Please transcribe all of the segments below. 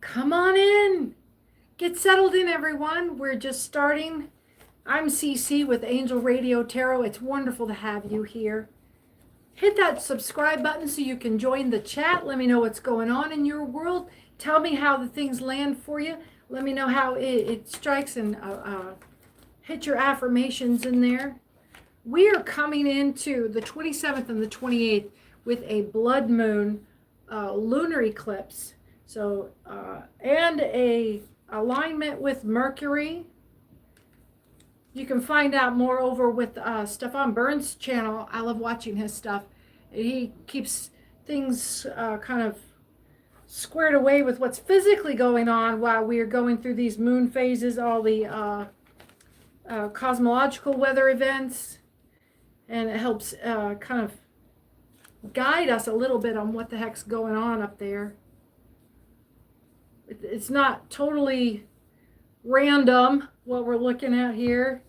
Come on in. Get settled in, everyone. We're just starting. I'm CC with Angel Radio Tarot. It's wonderful to have you here. Hit that subscribe button so you can join the chat. Let me know what's going on in your world. Tell me how the things land for you. Let me know how it strikes, and hit your affirmations in there. We are coming into the 27th and the 28th with a blood moon lunar eclipse. So, and a alignment with Mercury. You can find out more over with Stefan Burns' channel. I love watching his stuff. He keeps things kind of squared away with what's physically going on while we are going through these moon phases, all the cosmological weather events. And it helps kind of guide us a little bit on what the heck's going on up there. It's not totally random what we're looking at here.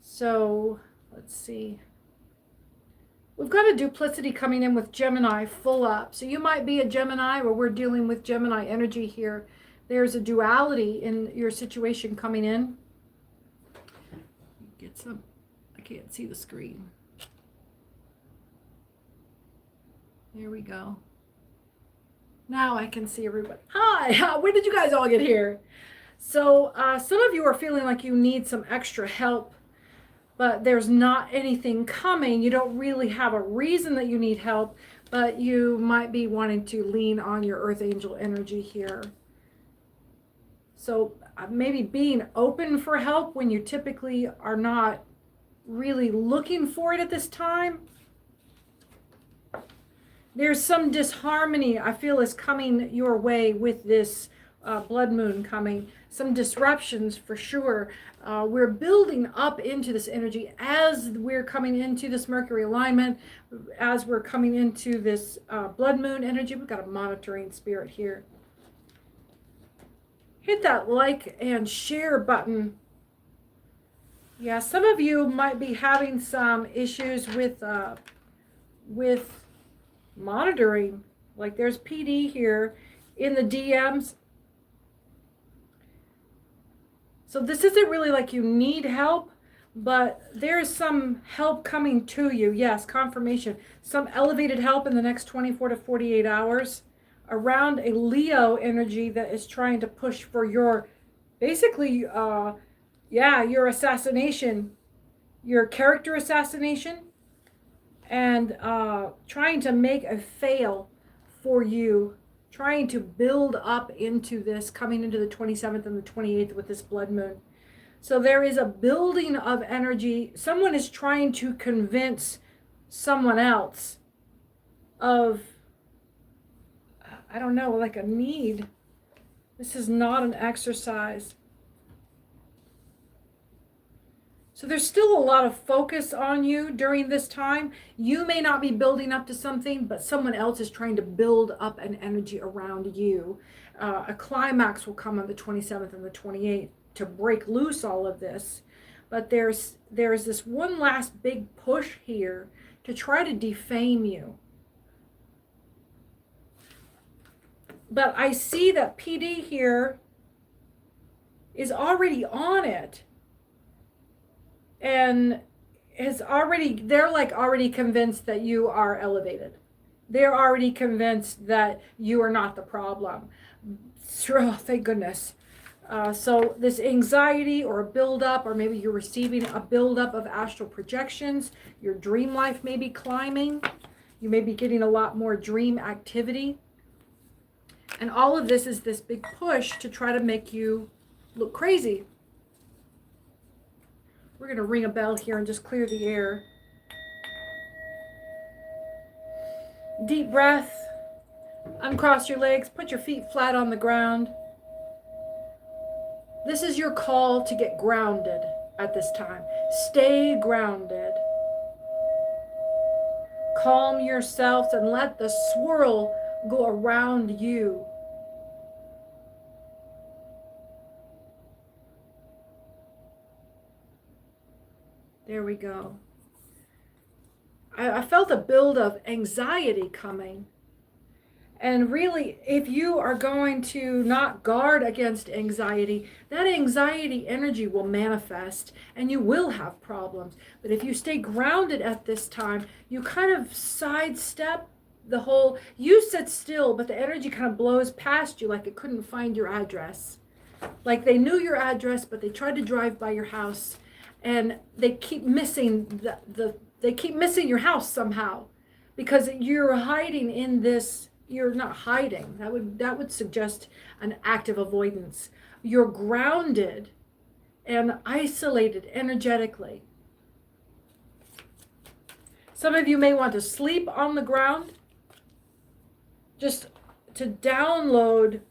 So let's see. We've got a duplicity coming in with Gemini full up. So you might be a Gemini, or we're dealing with Gemini energy here. There's a duality in your situation coming in. Get some, I can't see the screen. There we go. Now I can see everybody. Hi, when did you guys all get here? So some of you are feeling like you need some extra help, but there's not anything coming. You don't really have a reason that you need help, but you might be wanting to lean on your earth angel energy here. So maybe being open for help when you typically are not really looking for it at this time. There's some disharmony I feel is coming your way with this blood moon coming. Some disruptions for sure. We're building up into this energy as we're coming into this Mercury alignment, as we're coming into this blood moon energy. We've got a monitoring spirit here. Hit that like and share button. Yeah, some of you might be having some issues with monitoring. Like there's PD here in the DMs. So this isn't really like you need help, but there's some help coming to you. Yes, confirmation. Some elevated help in the next 24 to 48 hours around a Leo energy that is trying to push for your, basically, your assassination, your character assassination, and trying to make a fail for you, trying to build up into this, coming into the 27th and the 28th with this blood moon. So there is a building of energy. Someone is trying to convince someone else of, I don't know, like a need. This is not an exercise. So there's still a lot of focus on you during this time. You may not be building up to something, but someone else is trying to build up an energy around you. A climax will come on the 27th and the 28th to break loose all of this. But there's this one last big push here to try to defame you. But I see that PD here is already on it. And they're like already convinced that you are elevated. They're already convinced that you are not the problem. Oh, thank goodness. So this anxiety or a buildup, or maybe you're receiving a buildup of astral projections. Your dream life may be climbing. You may be getting a lot more dream activity. And all of this is this big push to try to make you look crazy. We're going to ring a bell here and just clear the air. Deep breath. Uncross your legs. Put your feet flat on the ground. This is your call to get grounded at this time. Stay grounded. Calm yourself and let the swirl go around you. There we go. I felt a build of anxiety coming. And really, if you are going to not guard against anxiety, that anxiety energy will manifest and you will have problems. But if you stay grounded at this time, you kind of sidestep the whole, you sit still, but the energy kind of blows past you like it couldn't find your address. Like they knew your address, but they tried to drive by your house and they keep missing they keep missing your house somehow because you're hiding in this. You're not hiding. That would suggest an act of avoidance. You're grounded and isolated energetically. Some of you may want to sleep on the ground just to download.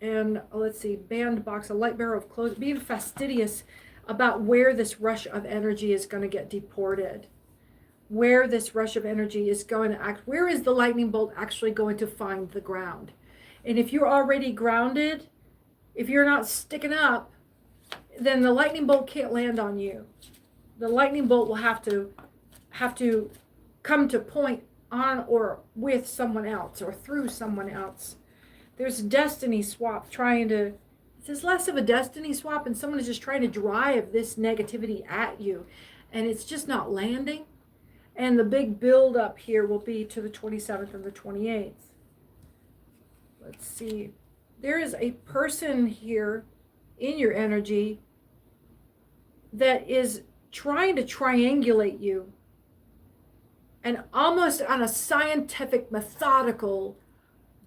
And let's see, bandbox, a light bearer of clothes, being fastidious about where this rush of energy is going to get deported. Where this rush of energy is going to act, where is the lightning bolt actually going to find the ground? And if you're already grounded, if you're not sticking up, then the lightning bolt can't land on you. The lightning bolt will have to come to point on or with someone else or through someone else. There's a destiny swap there's less of a destiny swap and someone is just trying to drive this negativity at you and it's just not landing. And the big build up here will be to the 27th and the 28th. Let's see. There is a person here in your energy that is trying to triangulate you. And almost on a scientific, methodical,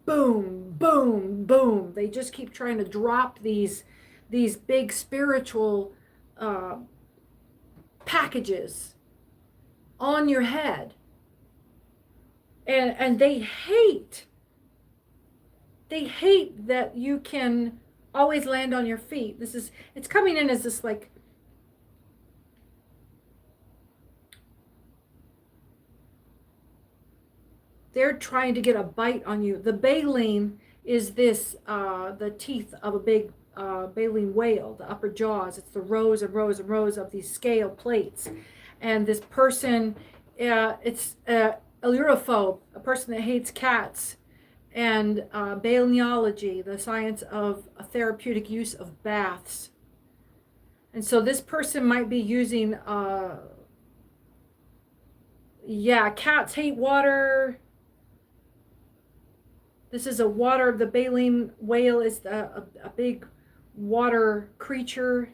boom, boom, boom. They just keep trying to drop these big spiritual packages on your head. And they hate that you can always land on your feet. It's coming in as this like they're trying to get a bite on you. The baleen is this the teeth of a big baleen whale, the upper jaws. It's the rows and rows and rows of these scale plates. And this person, it's a urophobe, a person that hates cats, and balneology, the science of a therapeutic use of baths. And so this person might be using, cats hate water. This is a water, the baleen whale is a big water creature.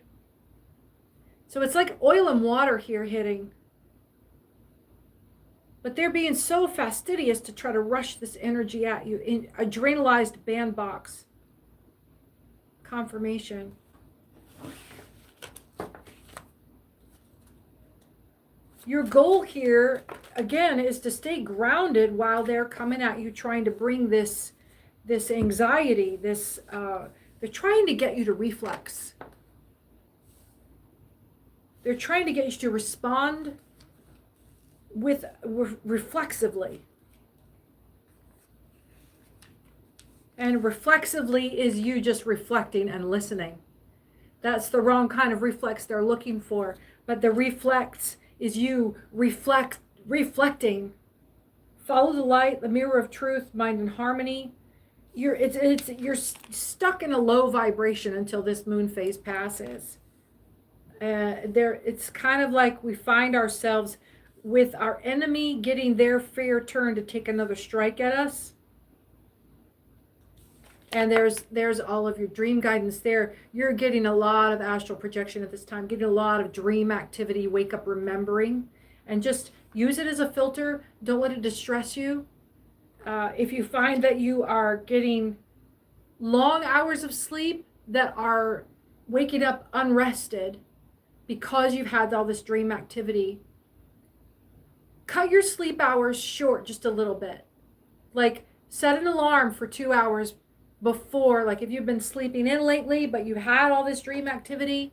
So it's like oil and water here hitting. But they're being so fastidious to try to rush this energy at you in adrenalized bandbox. Confirmation. Your goal here, again, is to stay grounded while they're coming at you trying to bring this anxiety, they're trying to get you to reflex. They're trying to get you to respond reflexively. And reflexively is you just reflecting and listening. That's the wrong kind of reflex they're looking for. But the reflex is you reflecting. Follow the light, the mirror of truth, mind in harmony. You're stuck in a low vibration until this moon phase passes. It's kind of like we find ourselves with our enemy getting their fair turn to take another strike at us. And there's all of your dream guidance there. You're getting a lot of astral projection at this time, getting a lot of dream activity, wake up remembering, and just use it as a filter. Don't let it distress you. If you find that you are getting long hours of sleep that are waking up unrested because you've had all this dream activity, cut your sleep hours short just a little bit. Like set an alarm for 2 hours before, like if you've been sleeping in lately but you had all this dream activity,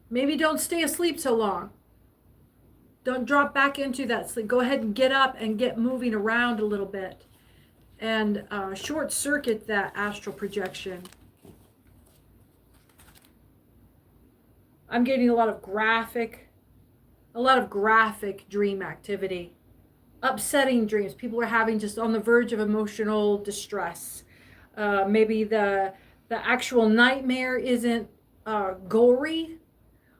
maybe don't stay asleep so long. Don't drop back into that sleep. Go ahead and get up and get moving around a little bit and short circuit that astral projection. I'm getting a lot of graphic dream activity. upsetting dreams. People are having just on the verge of emotional distress. Maybe the actual nightmare isn't gory,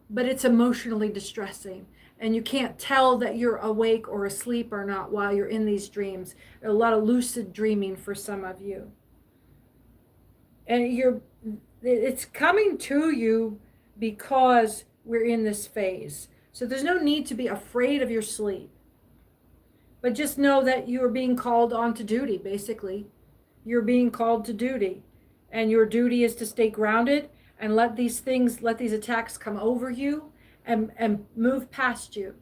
but it's emotionally distressing. And you can't tell that you're awake or asleep or not while you're in these dreams. A lot of lucid dreaming for some of you. And it's coming to you because we're in this phase. So there's no need to be afraid of your sleep. But just know that you are being called onto duty, basically. You're being called to duty. And your duty is to stay grounded and let these attacks come over you and move past you.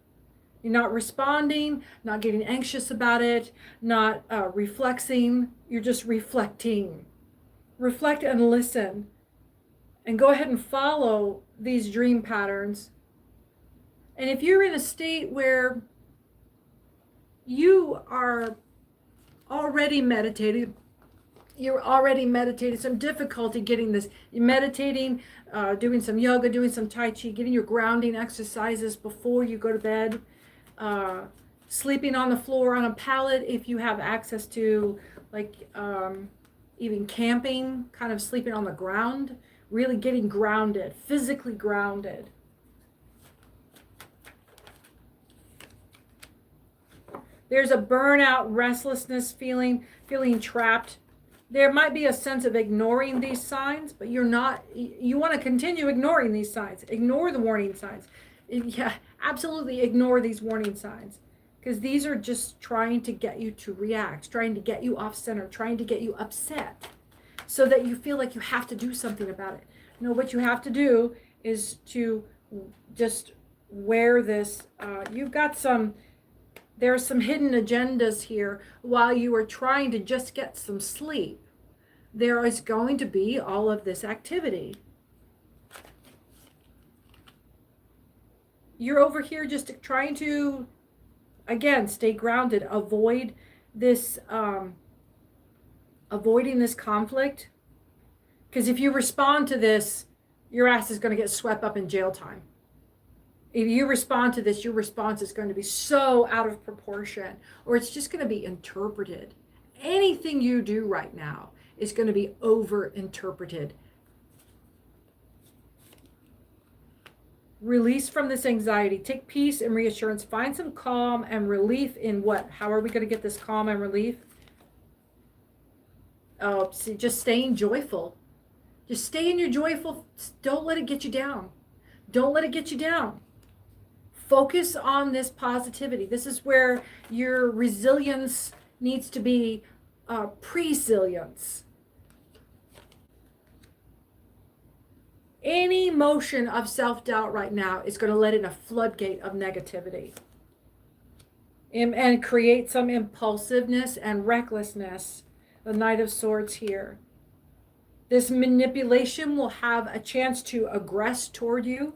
You're not responding, not getting anxious about it, not reflexing. You're just reflecting. Reflect and listen. And go ahead and follow these dream patterns. And if you're in a state where you are already meditating, some difficulty getting this, you're meditating, doing some yoga, doing some tai chi, getting your grounding exercises before you go to bed, sleeping on the floor on a pallet if you have access to, like even camping, kind of sleeping on the ground, really getting grounded, physically grounded. There's a burnout, restlessness, feeling trapped. There might be a sense of ignoring these signs, but you want to continue ignoring these signs. Ignore the warning signs. Yeah, absolutely ignore these warning signs, because these are just trying to get you to react, trying to get you off center, trying to get you upset so that you feel like you have to do something about it. No, what you have to do is to just wear this. There are some hidden agendas here. While you are trying to just get some sleep, there is going to be all of this activity. You're over here just trying to, again, stay grounded, avoiding this conflict. Because if you respond to this, your ass is going to get swept up in jail time. If you respond to this, your response is going to be so out of proportion, or it's just going to be interpreted. Anything you do right now is going to be over-interpreted. Release from this anxiety. Take peace and reassurance. Find some calm and relief in what? How are we going to get this calm and relief? Oh, see, just staying joyful. Just stay in your joyful. Don't let it get you down. Don't let it get you down. Focus on this positivity. This is where your resilience needs to be presilience. Any motion of self-doubt right now is going to let in a floodgate of negativity and create some impulsiveness and recklessness. The Knight of Swords here. This manipulation will have a chance to aggress toward you.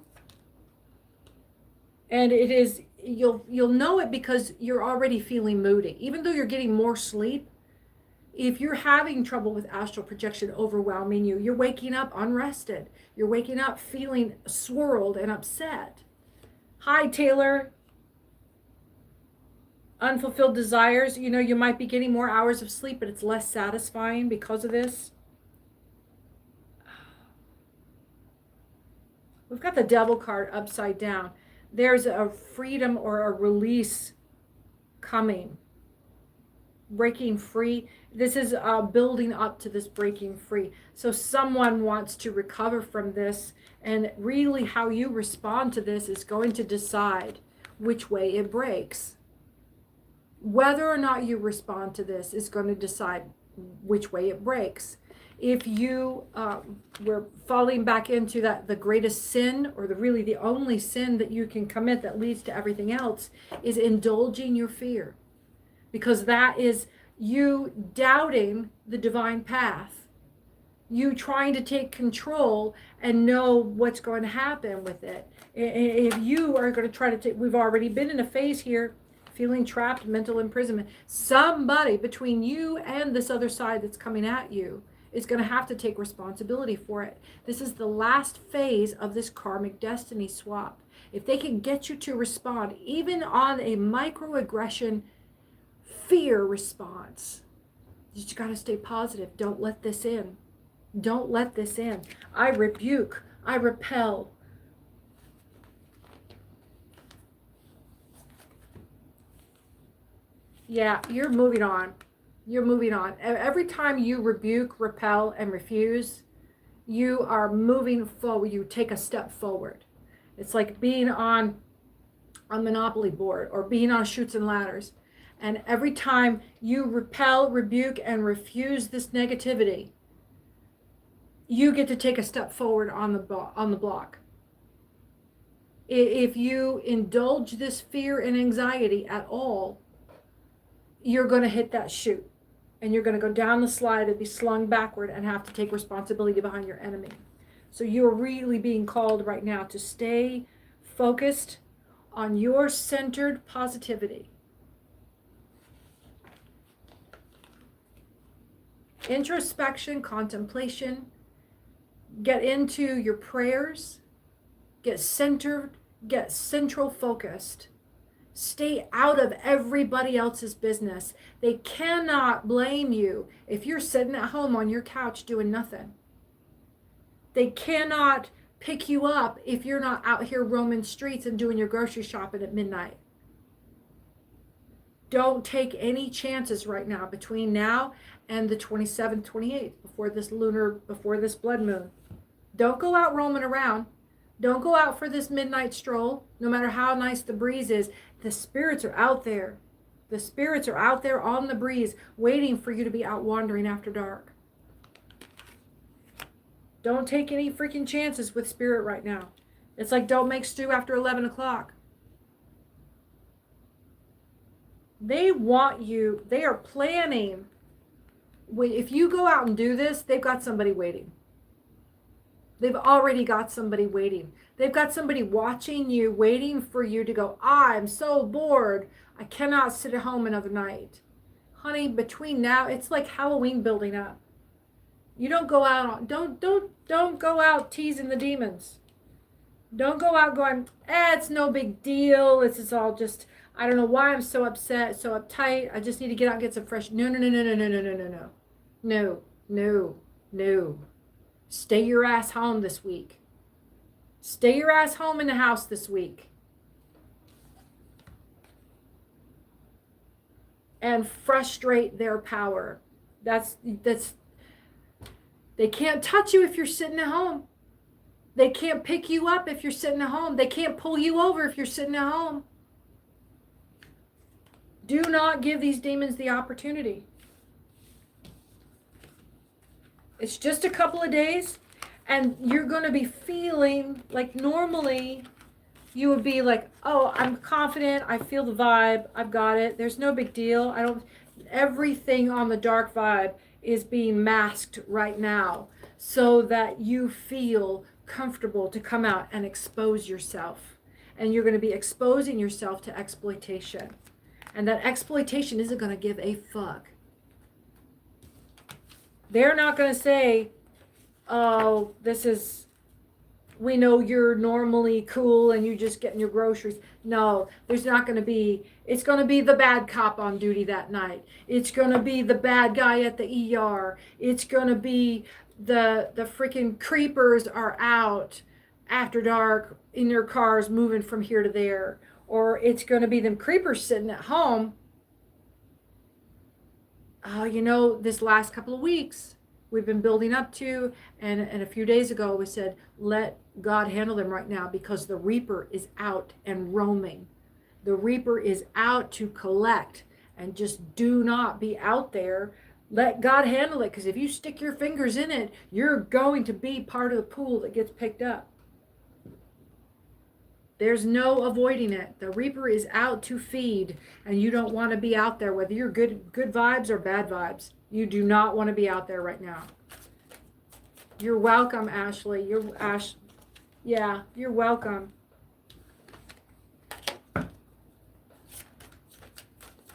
And it is, you'll know it because you're already feeling moody. Even though you're getting more sleep, if you're having trouble with astral projection overwhelming you, you're waking up unrested. You're waking up feeling swirled and upset. Hi, Taylor. Unfulfilled desires. You know, you might be getting more hours of sleep, but it's less satisfying because of this. We've got the Devil card upside down. There's a freedom or a release coming. Breaking free. This is building up to this breaking free. So someone wants to recover from this, and really how you respond to this is going to decide which way it breaks. Whether or not you respond to this is going to decide which way it breaks. If you were falling back into the greatest sin, or really the only sin that you can commit that leads to everything else, is indulging your fear. Because that is you doubting the divine path. You trying to take control and know what's going to happen with it. If you are going to try to take, we've already been in a phase here, feeling trapped, mental imprisonment. Somebody between you and this other side that's coming at you is going to have to take responsibility for it. This is the last phase of this karmic destiny swap. If they can get you to respond, even on a microaggression fear response. You just got to stay positive. Don't let this in. Don't let this in. I rebuke. I repel. Yeah, you're moving on. You're moving on. Every time you rebuke, repel, and refuse, you are moving forward. You take a step forward. It's like being on a Monopoly board or being on Chutes and Ladders. And every time you repel, rebuke, and refuse this negativity, you get to take a step forward on the block. If you indulge this fear and anxiety at all, you're going to hit that chute. And you're going to go down the slide and be slung backward and have to take responsibility behind your enemy. So you're really being called right now to stay focused on your centered positivity. Introspection, contemplation. Get into your prayers. Get centered. Get central focused. Stay out of everybody else's business. They cannot blame you if you're sitting at home on your couch doing nothing. They cannot pick you up if you're not out here roaming streets and doing your grocery shopping at midnight. Don't take any chances right now between now and the 27th, 28th, before this blood moon. Don't go out roaming around. Don't go out for this midnight stroll, no matter how nice the breeze is. The spirits are out there. The spirits are out there on the breeze, waiting for you to be out wandering after dark. Don't take any freaking chances with spirit right now. It's like don't make stew after 11 o'clock. They want you. They are planning. If you go out and do this, they've got somebody waiting. They've already got somebody waiting. They've got somebody watching you, waiting for you to go, I'm so bored. I cannot sit at home another night. Honey, between now, it's like Halloween building up. You don't go out, don't go out teasing the demons. Don't go out going, it's no big deal. This is all just, I don't know why I'm so upset, so uptight. I just need to get out and get some fresh. No. No. Stay your ass home this week. Stay your ass home in the house this week. And frustrate their power. That's they can't touch you if you're sitting at home. They can't pick you up if you're sitting at home. They can't pull you over if you're sitting at home. Do not give these demons the opportunity. It's just a couple of days, and you're going to be feeling like normally you would be like, oh, I'm confident. I feel the vibe. I've got it. There's no big deal. Everything on the dark vibe is being masked right now so that you feel comfortable to come out and expose yourself. And you're going to be exposing yourself to exploitation. And that exploitation isn't going to give a fuck. They're not going to say, oh, we know you're normally cool and you just getting your groceries. No, there's not going to be, it's going to be the bad cop on duty that night. It's going to be the bad guy at the ER. It's going to be the freaking creepers are out after dark in their cars moving from here to there. Or it's going to be them creepers sitting at home. This last couple of weeks we've been building up to, and a few days ago we said, let God handle them right now because the Reaper is out and roaming. The Reaper is out to collect, and just do not be out there. Let God handle it, because if you stick your fingers in it, you're going to be part of the pool that gets picked up. There's no avoiding it. The Reaper is out to feed, and you don't want to be out there, whether you're good vibes or bad vibes. You do not want to be out there right now. You're welcome, Ashley. You're welcome.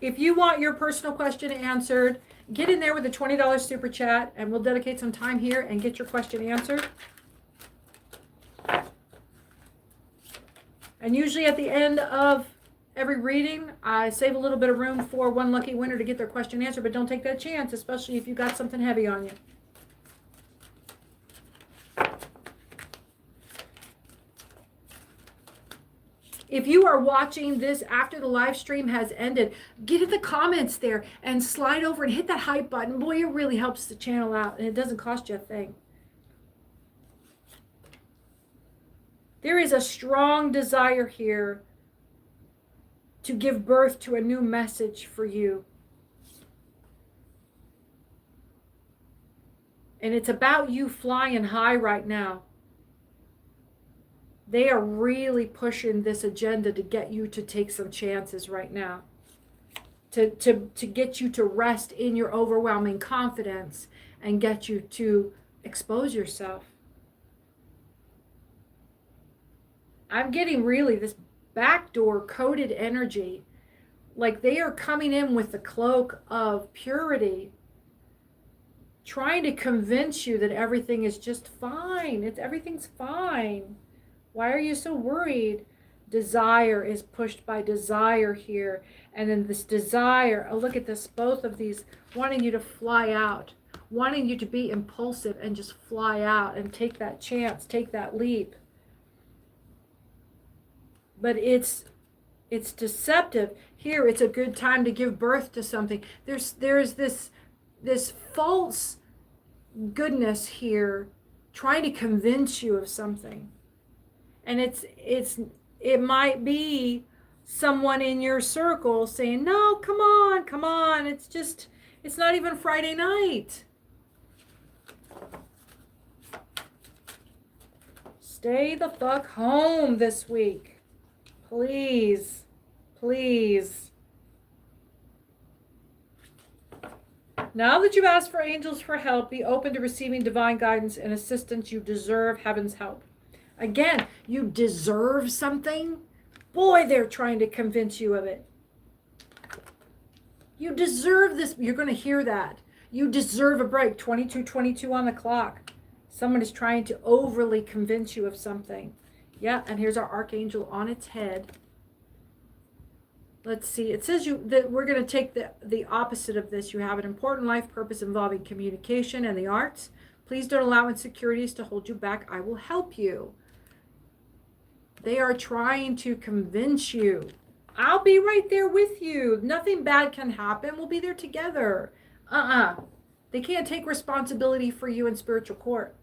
If you want your personal question answered, get in there with a $20 super chat, and we'll dedicate some time here and get your question answered. And usually at the end of every reading, I save a little bit of room for one lucky winner to get their question answered, but don't take that chance, especially if you got something heavy on you. If you are watching this after the live stream has ended, get in the comments there and slide over and hit that hype button. Boy, it really helps the channel out, and it doesn't cost you a thing. There is a strong desire here to give birth to a new message for you. And it's about you flying high right now. They are really pushing this agenda to get you to take some chances right now. To get you to rest in your overwhelming confidence and get you to expose yourself. I'm getting really this backdoor coded energy. Like they are coming in with the cloak of purity, trying to convince you that everything is just fine. Everything's fine. Why are you so worried? Desire is pushed by desire here. And then this desire, oh, look at this, both of these wanting you to fly out, wanting you to be impulsive and just fly out and take that chance, take that leap. But it's deceptive. Here, it's a good time to give birth to something. There's this false goodness here trying to convince you of something. And it might be someone in your circle saying, no, come on, it's not even Friday night. Stay the fuck home this week. Please, please. Now that you've asked for angels for help, be open to receiving divine guidance and assistance. You deserve heaven's help. Again, you deserve something. Boy, they're trying to convince you of it. You deserve this. You're going to hear that. You deserve a break. 22:22 on the clock. Someone is trying to overly convince you of something. Yeah, and here's our archangel on its head. Let's see. It says that we're going to take the opposite of this. You have an important life purpose involving communication and the arts. Please don't allow insecurities to hold you back. I will help you. They are trying to convince you. I'll be right there with you. Nothing bad can happen. We'll be there together. They can't take responsibility for you in spiritual court.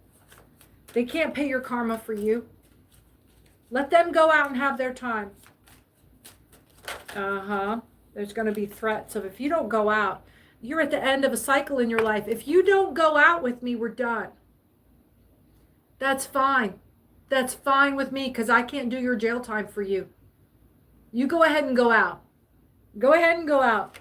They can't pay your karma for you. Let them go out and have their time. There's going to be threats of if you don't go out, you're at the end of a cycle in your life. If you don't go out with me, we're done. That's fine. That's fine with me because I can't do your jail time for you. You go ahead and go out. Go ahead and go out.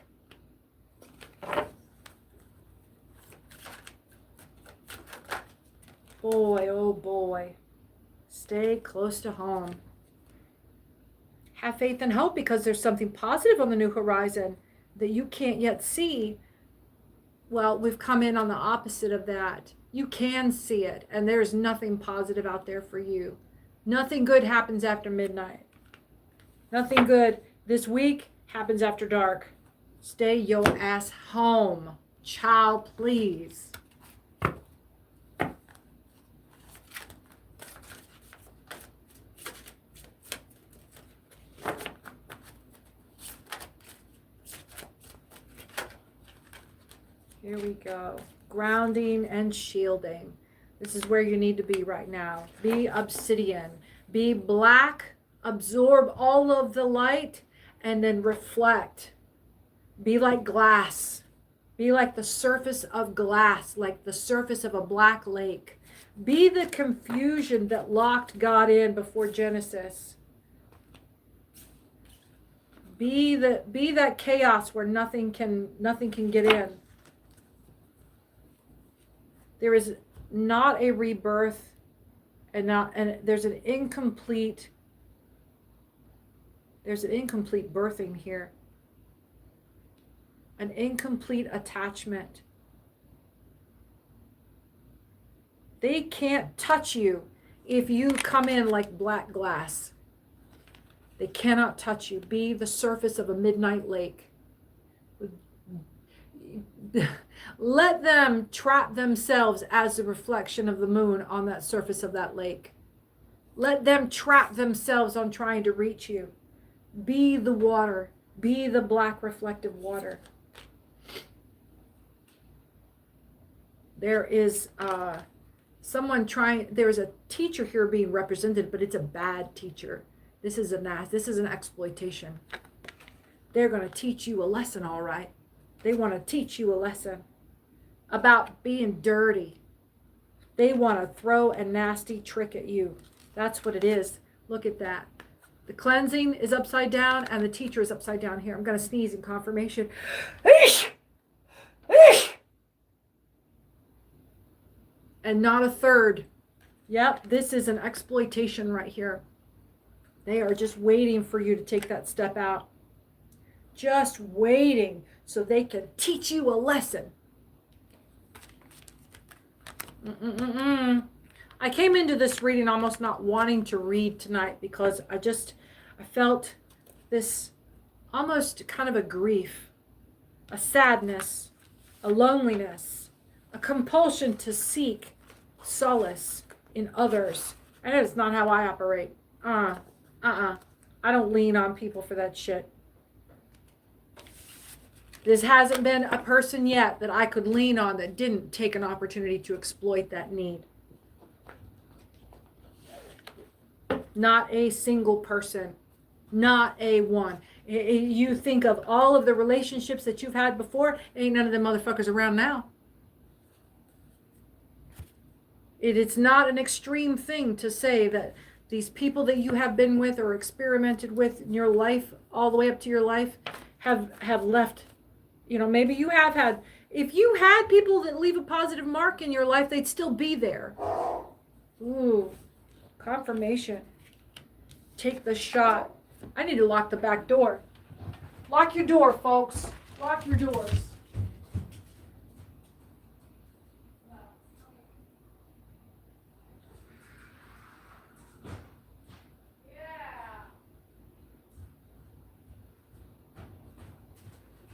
Boy, oh boy. Stay close to home. Have faith and hope because there's something positive on the new horizon that you can't yet see. Well, we've come in on the opposite of that. You can see it, and there's nothing positive out there for you. Nothing good happens after midnight. Nothing good this week happens after dark. Stay your ass home. Child, please. Here we go. Grounding and shielding. This is where you need to be right now. Be obsidian. Be black. Absorb all of the light and then reflect. Be like glass. Be like the surface of glass, like the surface of a black lake. Be the confusion that locked God in before Genesis. Be that chaos where nothing can get in. There is not a rebirth and there's an incomplete birthing here. An incomplete attachment. They can't touch you if you come in like black glass. They cannot touch you. Be the surface of a midnight lake. Let them trap themselves as the reflection of the moon on that surface of that lake. Let them trap themselves on trying to reach you. Be the water. Be the black reflective water. There is there's a teacher here being represented, but it's a bad teacher. This is an exploitation. They're going to teach you a lesson, all right. They want to teach you a lesson about being dirty. They want to throw a nasty trick at you. That's what it is. Look at that. The cleansing is upside down and the teacher is upside down here. I'm going to sneeze in confirmation. And not a third. Yep, this is an exploitation right here. They are just waiting for you to take that step out. Just waiting so they can teach you a lesson. I came into this reading almost not wanting to read tonight because I felt this almost kind of a grief, a sadness, a loneliness, a compulsion to seek solace in others. And it's not how I operate. I don't lean on people for that shit. This hasn't been a person yet that I could lean on that didn't take an opportunity to exploit that need. Not a single person. Not a one. You think of all of the relationships that you've had before, ain't none of them motherfuckers around now. It's not an extreme thing to say that these people that you have been with or experimented with in your life, all the way up to your life, have left. You know, maybe you have had, if you had people that leave a positive mark in your life, they'd still be there. Ooh, confirmation. Take the shot. I need to lock the back door. Lock your door, folks. Lock your doors.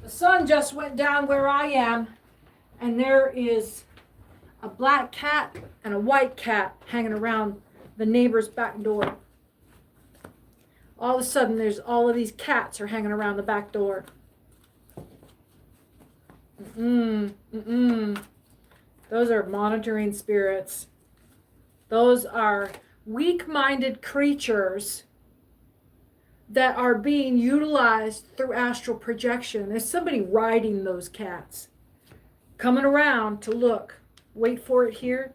The sun just went down where I am, and there is a black cat and a white cat hanging around the neighbor's back door. All of a sudden, there's all of these cats are hanging around the back door. Those are monitoring spirits. Those are weak-minded creatures that are being utilized through astral projection. There's somebody riding those cats, coming around to look. Wait for it here.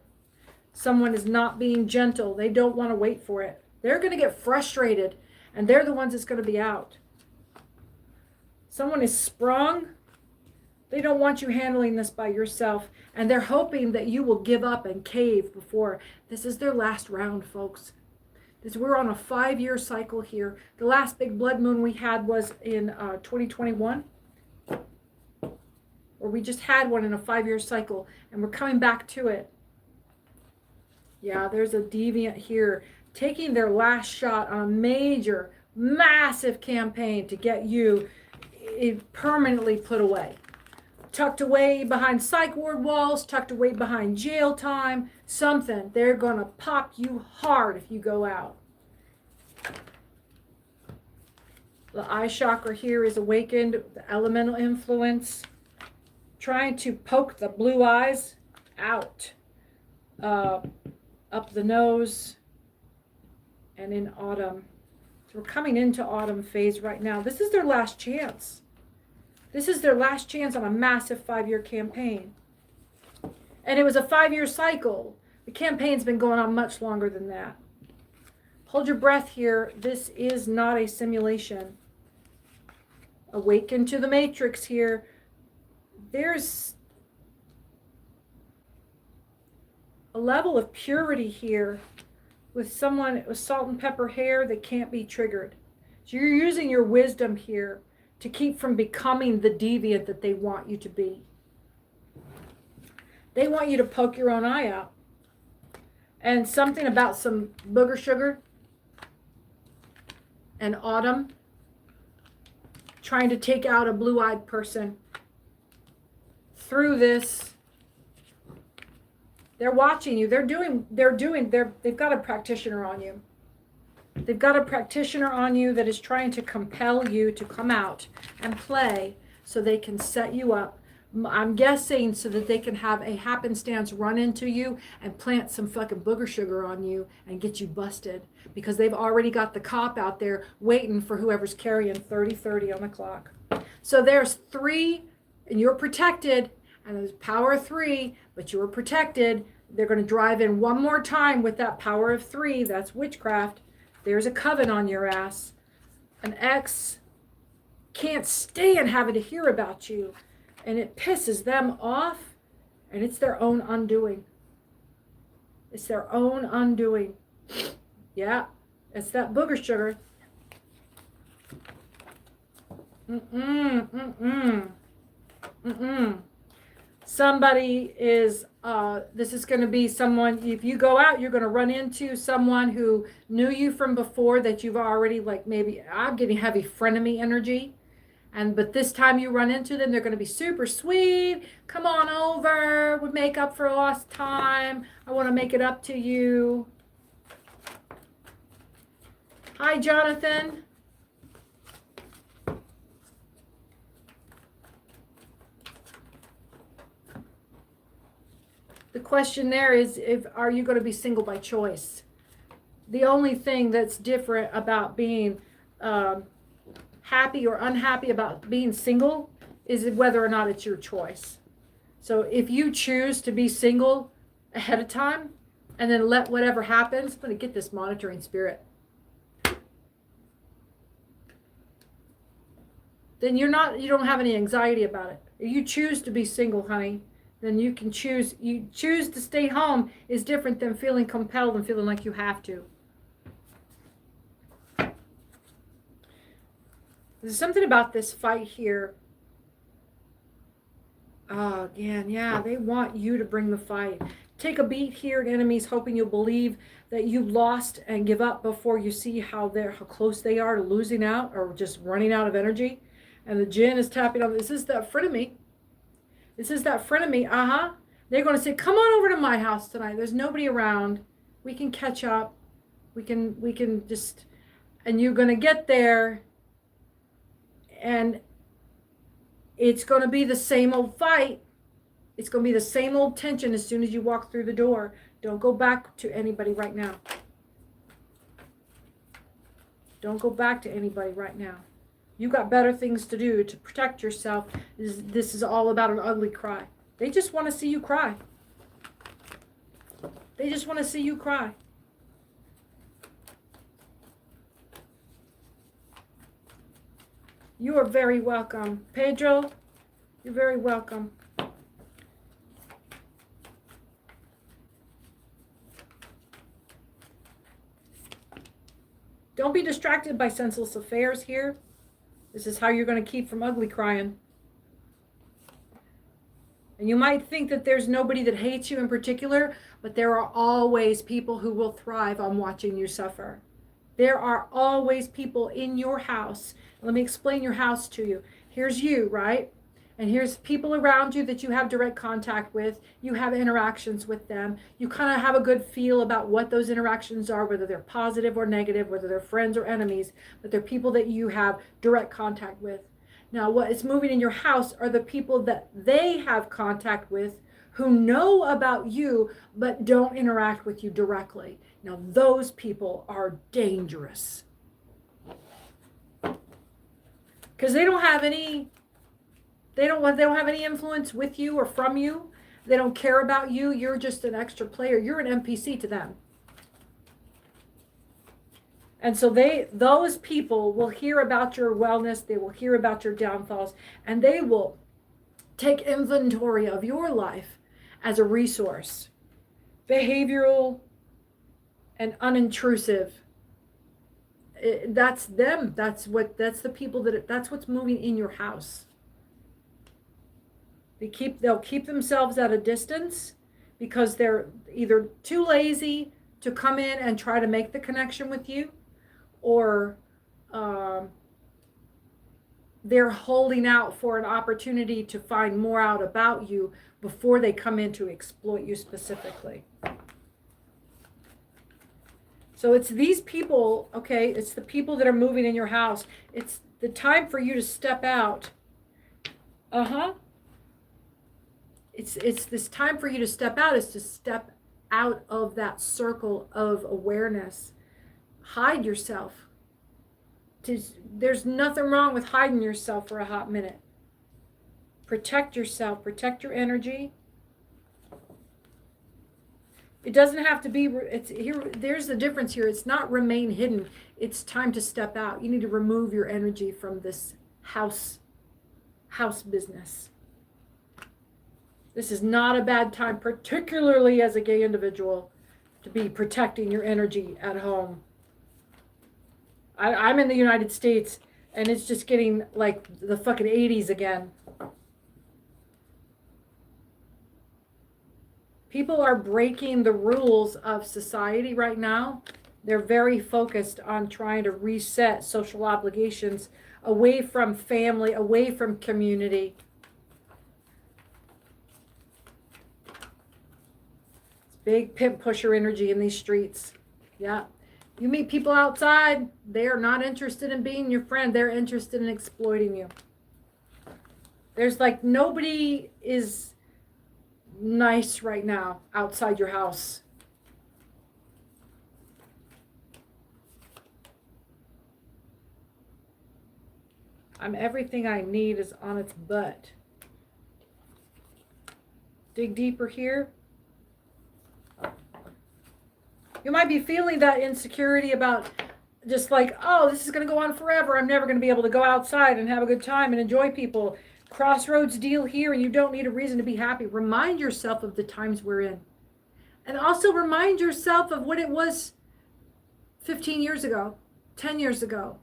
Someone is not being gentle. They don't want to wait for it. They're going to get frustrated, and they're the ones that's going to be out. Someone is sprung. They don't want you handling this by yourself, and they're hoping that you will give up and cave before. This is their last round, folks. We're on a 5-year cycle here. The last big blood moon we had was in 2021. Or we just had one in a 5-year cycle, and we're coming back to it. Yeah, there's a deviant here taking their last shot on a major, massive campaign to get you permanently put away. Tucked away behind psych ward walls, tucked away behind jail time, something. They're going to pop you hard if you go out. The eye chakra here is awakened, the elemental influence, trying to poke the blue eyes out, up the nose, and in autumn. So we're coming into autumn phase right now. This is their last chance. This is their last chance on a massive 5-year campaign. And it was a 5-year cycle. The campaign's been going on much longer than that. Hold your breath here. This is not a simulation. Awaken to the matrix here. There's a level of purity here with someone with salt and pepper hair that can't be triggered. So you're using your wisdom here to keep from becoming the deviant that they want you to be. They want you to poke your own eye out. And something about some booger sugar. and autumn, trying to take out a blue-eyed person. Through this, they're watching you. They've got a practitioner on you. They've got a practitioner on you that is trying to compel you to come out and play so they can set you up. I'm guessing so that they can have a happenstance run into you and plant some fucking booger sugar on you and get you busted, because they've already got the cop out there waiting for whoever's carrying 30-30 on the clock. So there's 3, and you're protected, and there's power of 3, but you're protected. They're going to drive in one more time with that power of 3. That's witchcraft. There's a coven on your ass. An ex can't stand having to hear about you, and it pisses them off, and it's their own undoing. It's their own undoing. Yeah, it's that booger sugar. Somebody is, this is going to be someone, if you go out, you're going to run into someone who knew you from before that you've already, like, maybe, I'm getting heavy frenemy energy. But this time you run into them, they're going to be super sweet. Come on over. We'll make up for lost time. I want to make it up to you. Hi, Jonathan. The question there is, are you going to be single by choice? The only thing that's different about being happy or unhappy about being single is whether or not it's your choice. So if you choose to be single ahead of time and then let whatever happens, I'm going to get this monitoring spirit, then you don't have any anxiety about it. If you choose to be single, honey, then you can choose. You choose to stay home is different than feeling compelled and feeling like you have to. There's something about this fight here. Oh, again, yeah, they want you to bring the fight. Take a beat here at enemies, hoping you'll believe that you lost and give up before you see how close they are to losing out or just running out of energy. And the Jinn is tapping on, this is that frenemy. This is that frenemy. They're going to say, come on over to my house tonight. There's nobody around. We can catch up. We can just, and you're going to get there. And it's going to be the same old fight. It's going to be the same old tension as soon as you walk through the door. Don't go back to anybody right now. Don't go back to anybody right now. You've got better things to do to protect yourself. This is all about an ugly cry. They just want to see you cry. They just want to see you cry. You are very welcome. Pedro, you're very welcome. Don't be distracted by senseless affairs here. This is how you're going to keep from ugly crying. And you might think that there's nobody that hates you in particular, but there are always people who will thrive on watching you suffer. There are always people in your house. Let me explain your house to you. Here's you, right? And here's people around you that you have direct contact with. You have interactions with them. You kind of have a good feel about what those interactions are, whether they're positive or negative, whether they're friends or enemies, but they're people that you have direct contact with. Now, what is moving in your house are the people that they have contact with who know about you, but don't interact with you directly. Now, those people are dangerous. Because they don't have any influence with you or from you. They don't care about you. You're just an extra player. You're an NPC to them. And so those people will hear about your wellness. They will hear about your downfalls, and they will take inventory of your life as a resource. Behavioral and unintrusive. That's them. That's the people that's what's moving in your house. They'll keep themselves at a distance because they're either too lazy to come in and try to make the connection with you, or they're holding out for an opportunity to find more out about you before they come in to exploit you specifically. So it's these people, okay, it's the people that are moving in your house. It's the time for you to step out. It's this time for you to step out, is to step out of that circle of awareness. Hide yourself. There's nothing wrong with hiding yourself for a hot minute. Protect yourself, protect your energy. It doesn't have to be, it's here. There's the difference here. It's not remain hidden. It's time to step out. You need to remove your energy from this house business. This is not a bad time, particularly as a gay individual, to be protecting your energy at home. I'm in the United States, and it's just getting like the fucking 80s again. People are breaking the rules of society right now. They're very focused on trying to reset social obligations away from family, away from community. It's big pimp pusher energy in these streets. Yeah. You meet people outside, they are not interested in being your friend. They're interested in exploiting you. There's like nobody is nice right now outside your house. Everything I need is on its butt. Dig deeper here. You might be feeling that insecurity about just like, oh, this is going to go on forever. I'm never going to be able to go outside and have a good time and enjoy people. Crossroads deal here, and you don't need a reason to be happy. Remind yourself of the times we're in. And also remind yourself of what it was 15 years ago, 10 years ago.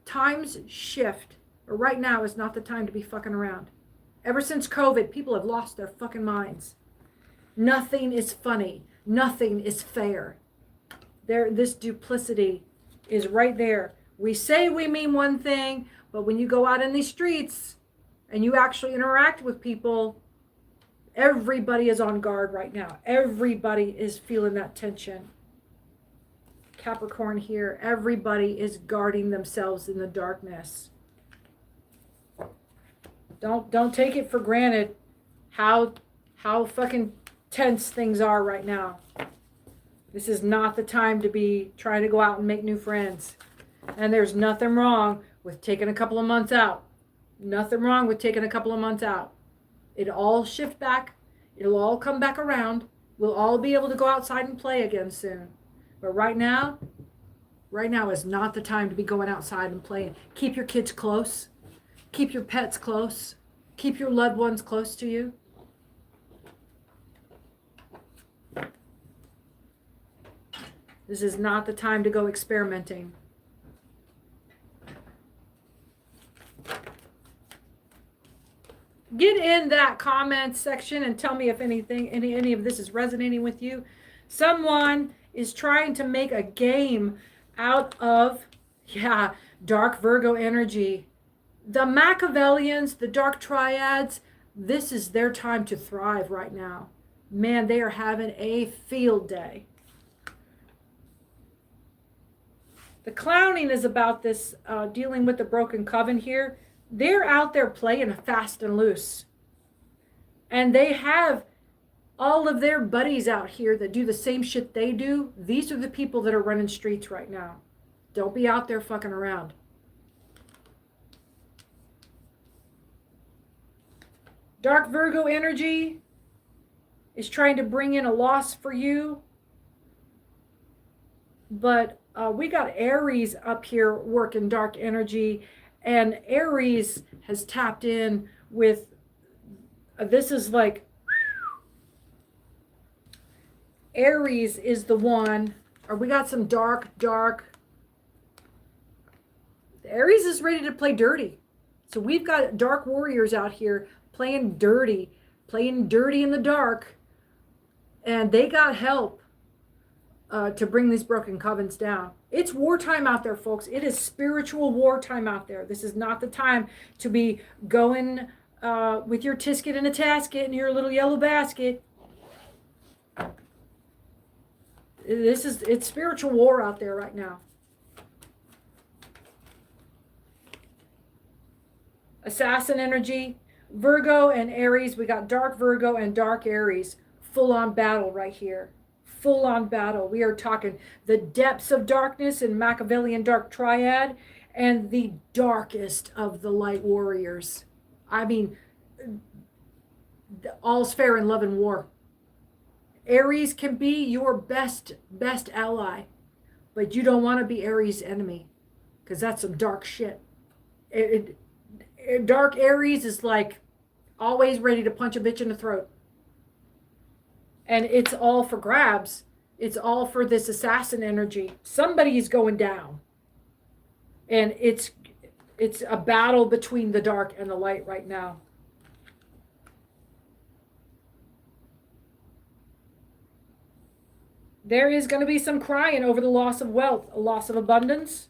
Times shift. But right now is not the time to be fucking around. Ever since COVID, people have lost their fucking minds. Nothing is funny. Nothing is fair. This duplicity is right there. We say we mean one thing, but when you go out in these streets and you actually interact with people, everybody is on guard right now. Everybody is feeling that tension. Capricorn here, everybody is guarding themselves in the darkness. Don't take it for granted how fucking tense things are right now. This is not the time to be trying to go out and make new friends. And there's nothing wrong with taking a couple of months out. Nothing wrong with taking a couple of months out. It'll all shift back. It'll all come back around. We'll all be able to go outside and play again soon. But right now is not the time to be going outside and playing. Keep your kids close. Keep your pets close. Keep your loved ones close to you. This is not the time to go experimenting. Get in that comment section and tell me if any of this is resonating with you. Someone is trying to make a game out of, dark Virgo energy. The Machiavellians, the dark triads, this is their time to thrive right now. Man, they are having a field day. The clowning is about this dealing with the broken coven here. They're out there playing fast and loose. And they have all of their buddies out here that do the same shit they do. These are the people that are running streets right now. Don't be out there fucking around. Dark Virgo energy is trying to bring in a loss for you. But we got Aries up here working dark energy. And Aries has tapped in with, this is like, Aries is the one, or we got some dark. Aries is ready to play dirty. So we've got dark warriors out here playing dirty in the dark. And they got help. to bring these broken covens down. It's wartime out there, folks. It is spiritual wartime out there. This is not the time to be going with your tisket and a tasket and your little yellow basket. It's spiritual war out there right now. Assassin energy, Virgo and Aries. We got dark Virgo and dark Aries. Full on battle right here. Full on battle. We are talking the depths of darkness in Machiavellian dark triad and the darkest of the light warriors. I mean, all's fair in love and war. Aries can be your best ally, but you don't want to be Aries' enemy, because that's some dark shit. Dark Aries is like always ready to punch a bitch in the throat. And it's all for grabs. It's all for this assassin energy. Somebody's going down. And it's a battle between the dark and the light right now. There is going to be some crying over the loss of wealth, a loss of abundance.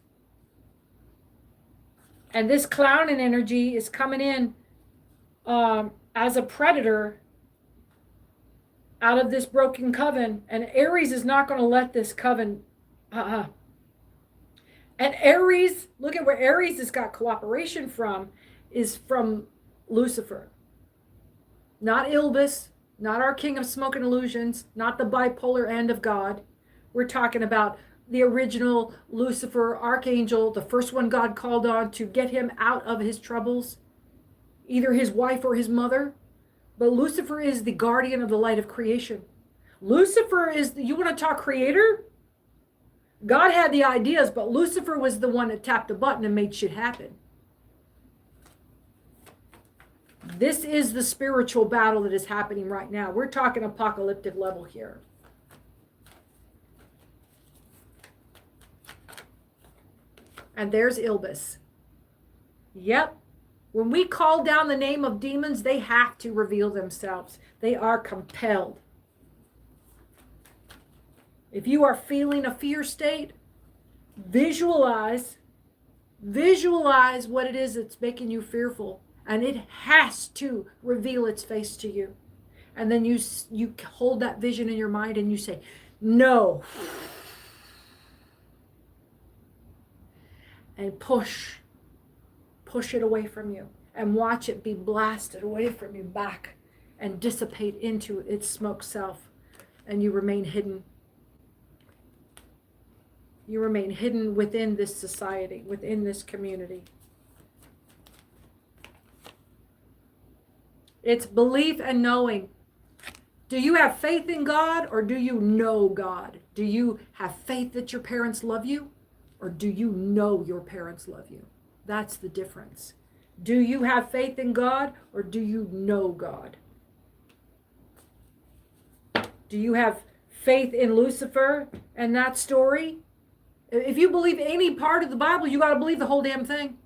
And this clowning energy is coming in as a predator out of this broken coven. And Aries is not going to let this coven. And Aries, look at where Aries has got cooperation from, is from Lucifer. Not Ilbis, not our king of smoke and illusions, not the bipolar end of God. We're talking about the original Lucifer, archangel, the first one God called on to get him out of his troubles, either his wife or his mother. But Lucifer is the guardian of the light of creation. Lucifer is, you want to talk creator? God had the ideas, but Lucifer was the one that tapped the button and made shit happen. This is the spiritual battle that is happening right now. We're talking apocalyptic level here. And there's Ilbis. Yep. When we call down the name of demons, they have to reveal themselves. They are compelled. If you are feeling a fear state, visualize what it is that's making you fearful. And it has to reveal its face to you. And then you hold that vision in your mind and you say, no. And push it away from you, and watch it be blasted away from you back and dissipate into its smoke self, and you remain hidden. You remain hidden within this society, within this community. It's belief and knowing. Do you have faith in God, or do you know God? Do you have faith that your parents love you, or do you know your parents love you? That's the difference. Do you have faith in God, or do you know God? Do you have faith in Lucifer and that story? If you believe any part of the Bible, you got to believe the whole damn thing.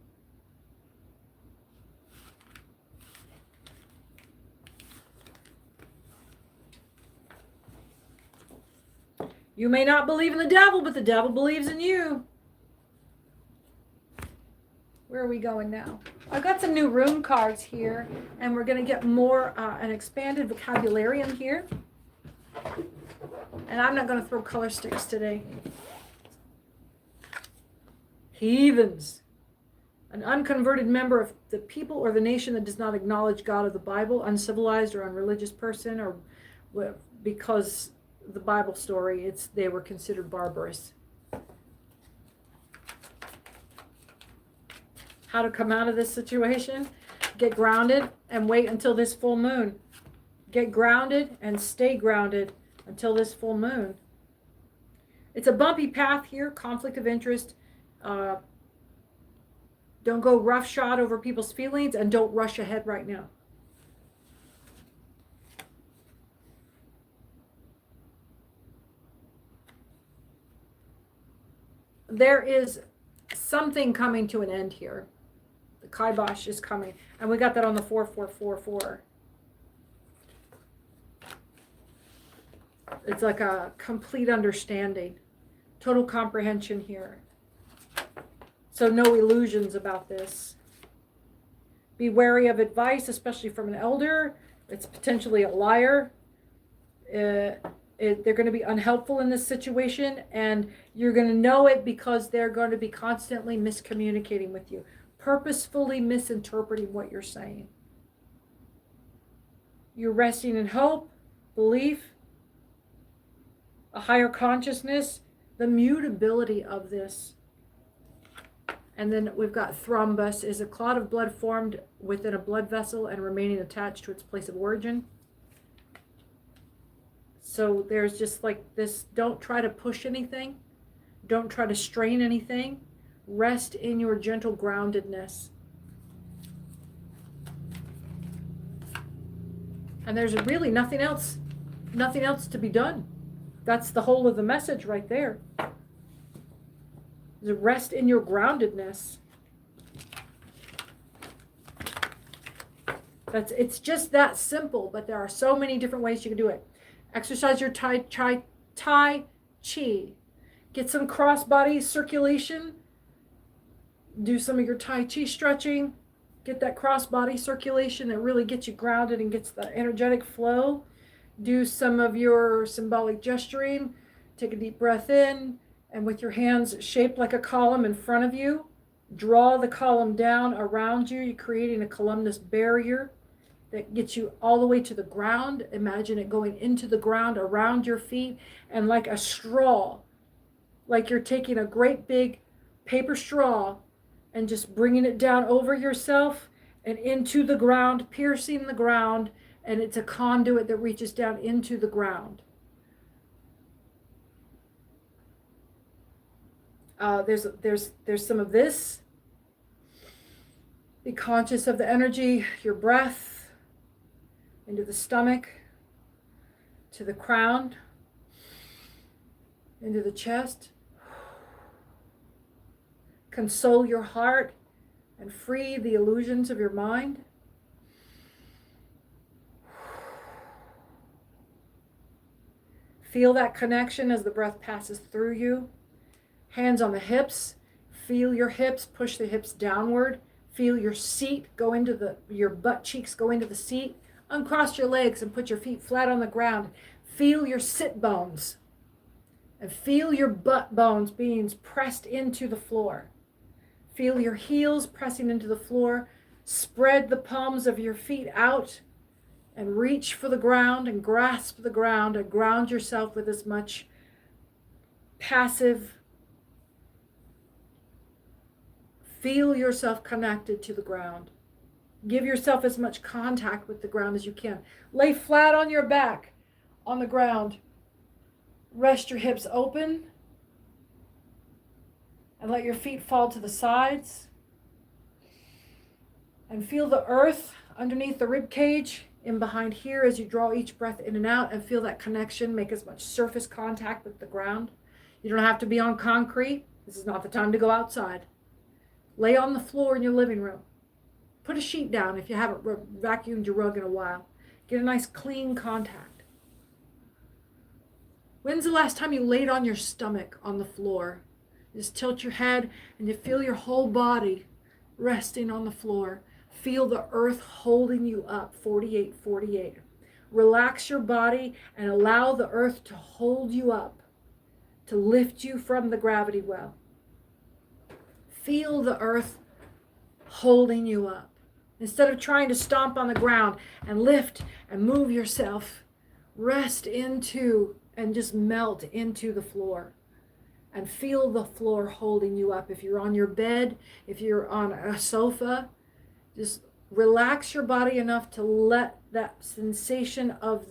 You may not believe in the devil, but the devil believes in you. Where are we going now? I've got some new rune cards here, and we're going to get more an expanded vocabularium here. And I'm not going to throw color sticks today. Heathens. An unconverted member of the people or the nation that does not acknowledge God of the Bible, uncivilized or unreligious person, or because the Bible story, they were considered barbarous. How to come out of this situation? Get grounded and wait until this full moon. Get grounded and stay grounded until this full moon. It's a bumpy path here, conflict of interest. Don't go roughshod over people's feelings, and don't rush ahead right now. There is something coming to an end here. The kibosh is coming. And we got that on the 4444. It's like a complete understanding, total comprehension here. So no illusions about this. Be wary of advice, especially from an elder. It's potentially a liar. They're going to be unhelpful in this situation, and you're going to know it because they're going to be constantly miscommunicating with you, purposefully misinterpreting what you're saying. You're resting in hope, belief, a higher consciousness, the mutability of this. And then we've got thrombus, is a clot of blood formed within a blood vessel and remaining attached to its place of origin. So there's just like this, don't try to push anything. Don't try to strain anything. Rest in your gentle groundedness. And there's really nothing else to be done. That's the whole of the message right there. Rest in your groundedness. It's just that simple, but there are so many different ways you can do it. Exercise your Tai Chi. Get some cross-body circulation. Do some of your Tai Chi stretching. Get that cross-body circulation that really gets you grounded and gets the energetic flow. Do some of your symbolic gesturing. Take a deep breath in. And with your hands shaped like a column in front of you, draw the column down around you. You're creating a columnus barrier that gets you all the way to the ground. Imagine it going into the ground around your feet, and like a straw, like you're taking a great big paper straw and just bringing it down over yourself and into the ground, piercing the ground, and it's a conduit that reaches down into the ground. There's some of this. Be conscious of the energy, your breath, into the stomach, to the crown, into the chest. Console your heart and free the illusions of your mind. Feel that connection as the breath passes through you. Hands on the hips. Feel your hips, push the hips downward. Feel your seat go into your butt cheeks go into the seat. Uncross your legs and put your feet flat on the ground. Feel your sit bones. And feel your butt bones being pressed into the floor. Feel your heels pressing into the floor. Spread the palms of your feet out and reach for the ground and grasp the ground and ground yourself with as much passive. Feel yourself connected to the ground. Give yourself as much contact with the ground as you can. Lay flat on your back on the ground. Rest your hips open. And let your feet fall to the sides. And feel the earth underneath the rib cage in behind here as you draw each breath in and out, and feel that connection. Make as much surface contact with the ground. You don't have to be on concrete. This is not the time to go outside. Lay on the floor in your living room. Put a sheet down if you haven't vacuumed your rug in a while. Get a nice clean contact. When's the last time you laid on your stomach on the floor? Just tilt your head and you feel your whole body resting on the floor. Feel the earth holding you up, 48-48. Relax your body and allow the earth to hold you up, to lift you from the gravity well. Feel the earth holding you up. Instead of trying to stomp on the ground and lift and move yourself, rest into and just melt into the floor. And feel the floor holding you up. If you're on your bed, if you're on a sofa, just relax your body enough to let that sensation of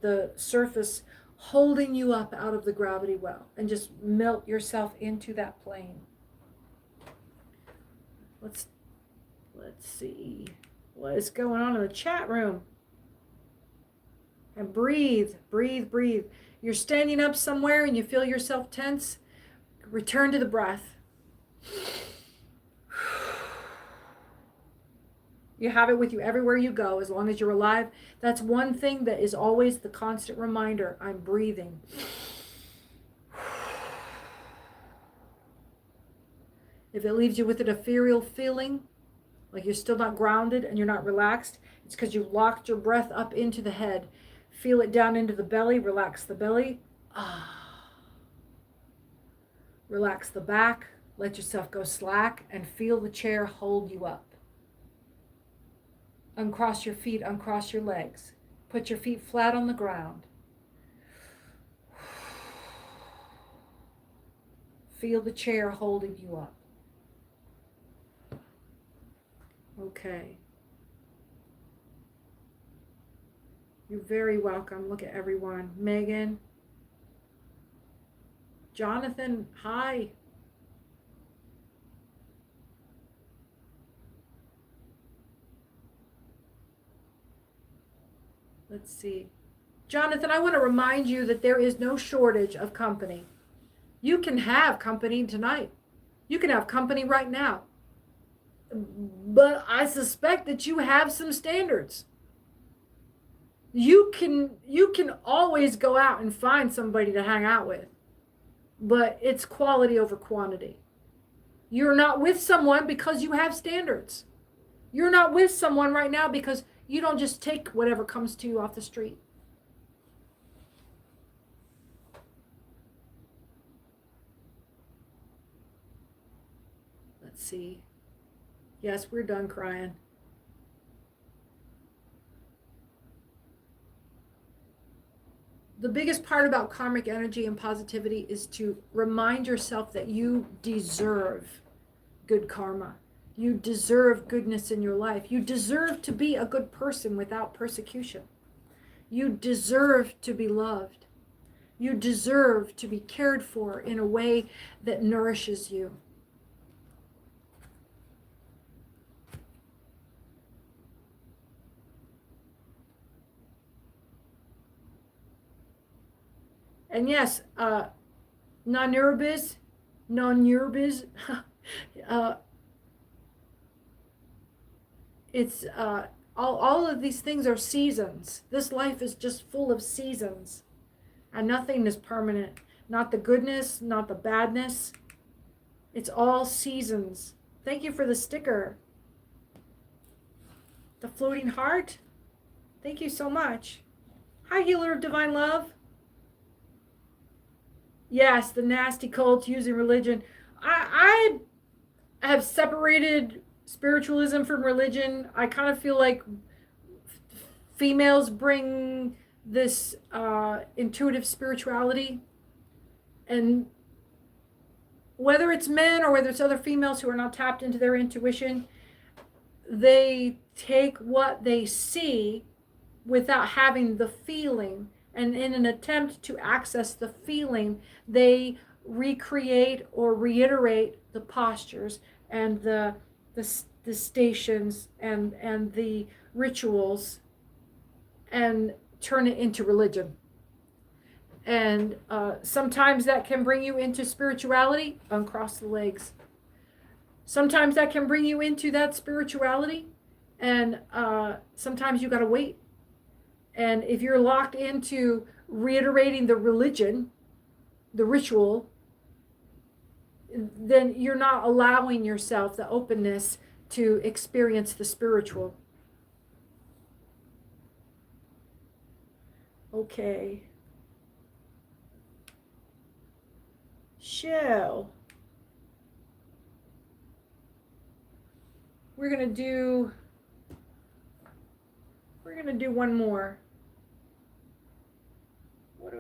the surface holding you up out of the gravity well, and just melt yourself into that plane. Let's see what is going on in the chat room. And breathe, breathe, breathe. You're standing up somewhere and you feel yourself tense. Return to the breath. You have it with you everywhere you go as long as you're alive. That's one thing that is always the constant reminder. I'm breathing. If it leaves you with an ethereal feeling, like you're still not grounded and you're not relaxed, it's because you locked your breath up into the head. Feel it down into the belly. Relax the belly. Relax the back. Let yourself go slack and feel the chair hold you up. Uncross your feet, uncross your legs. Put your feet flat on the ground. Feel the chair holding you up. Okay. You're very welcome. Look at everyone. Megan. Jonathan, hi. Let's see. Jonathan, I want to remind you that there is no shortage of company. You can have company tonight. You can have company right now. But I suspect that you have some standards. You can always go out and find somebody to hang out with. But it's quality over quantity. You're not with someone because you have standards. You're not with someone right now because you don't just take whatever comes to you off the street. Let's see. Yes, we're done crying. The biggest part about karmic energy and positivity is to remind yourself that you deserve good karma. You deserve goodness in your life. You deserve to be a good person without persecution. You deserve to be loved. You deserve to be cared for in a way that nourishes you. And yes, non-neurobiz, it's all of these things are seasons. This life is just full of seasons, and nothing is permanent. Not the goodness, not the badness. It's all seasons. Thank you for the sticker. The floating heart. Thank you so much. Hi, healer of divine love. Yes, the nasty cults using religion. I have separated spiritualism from religion. I kind of feel like females bring this intuitive spirituality, and whether it's men or whether it's other females who are not tapped into their intuition, they take what they see without having the feeling, and in an attempt to access the feeling, they recreate or reiterate the postures and the stations and the rituals and turn it into religion. And sometimes that can bring you into spirituality. Uncross the legs. Sometimes that can bring you into that spirituality, and sometimes you got to wait. And if you're locked into reiterating the religion, the ritual, then you're not allowing yourself the openness to experience the spiritual. Okay. So, we're going to do one more. What are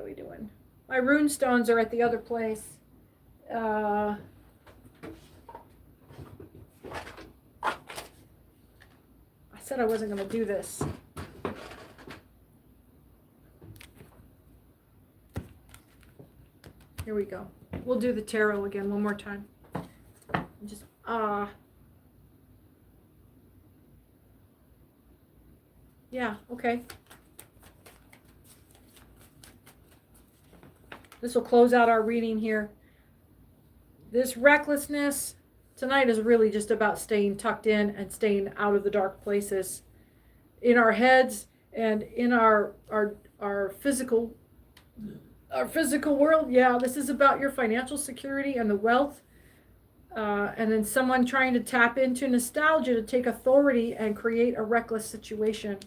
we doing? My rune stones are at the other place. I said I wasn't going to do this. Here we go. We'll do the tarot again one more time. Just yeah, okay. This will close out our reading here. This recklessness, Tonight is really just about staying tucked in and staying out of the dark places in our heads and in our physical world. Yeah, this is about your financial security and the wealth. And then someone trying to tap into nostalgia to take authority and create a reckless situation.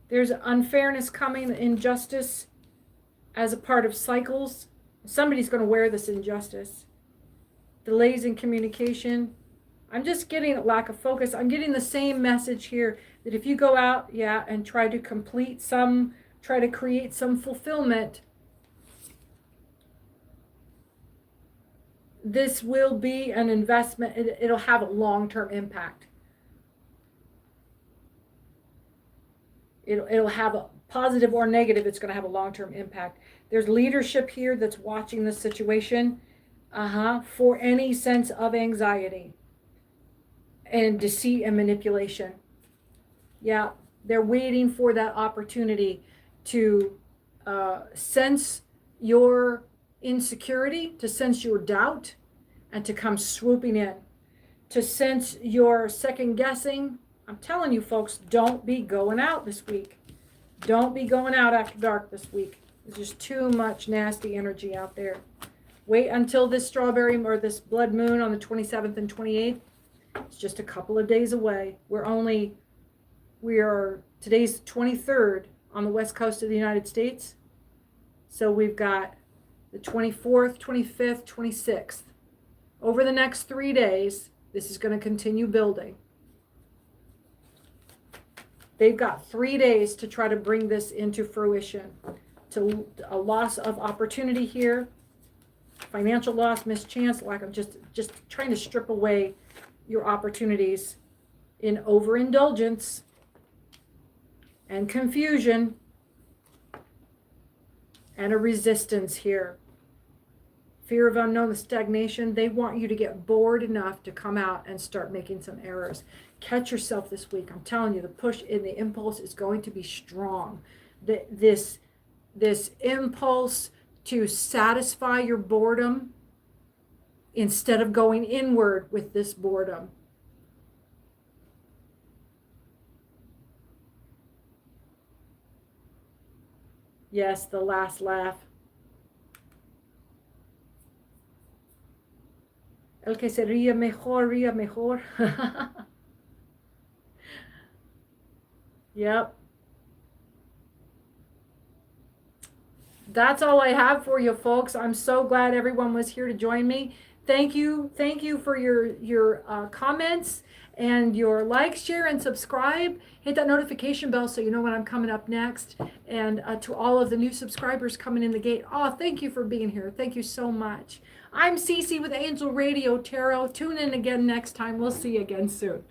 There's unfairness coming, injustice as a part of cycles. Somebody's going to wear this injustice. Delays in communication. I'm just getting a lack of focus. I'm getting the same message here that if you go out, and try to create some fulfillment, this will be an investment. It'll have a long-term impact. It'll have a positive or negative. It's going to have a long-term impact. There's leadership here that's watching this situation for any sense of anxiety and deceit and manipulation. Yeah, they're waiting for that opportunity to sense your insecurity, to sense your doubt, and to come swooping in, to sense your second guessing. I'm telling you folks, don't be going out this week. Don't be going out after dark this week. There's just too much nasty energy out there. Wait until this strawberry or this blood moon on the 27th and 28th. It's just a couple of days away. Today's 23rd on the west coast of the United States. So we've got the 24th, 25th, 26th. Over the next 3 days, this is going to continue building. They've got 3 days to try to bring this into fruition. To a loss of opportunity here, financial loss, mischance, lack of just trying to strip away your opportunities in overindulgence and confusion and a resistance here. Fear of unknown, the stagnation. They want you to get bored enough to come out and start making some errors. Catch yourself this week. I'm telling you, the push in the impulse is going to be strong. This impulse to satisfy your boredom instead of going inward with this boredom. Yes, the last laugh. El que se ría mejor. Yep. That's all I have for you folks. I'm so glad everyone was here to join me. Thank you for your comments and your likes, share, and subscribe. Hit that notification bell so you know when I'm coming up next. And to all of the new subscribers coming in the gate, thank you for being here. Thank you so much. I'm Cece with Angel Radio Tarot. Tune in again next time. We'll see you again soon.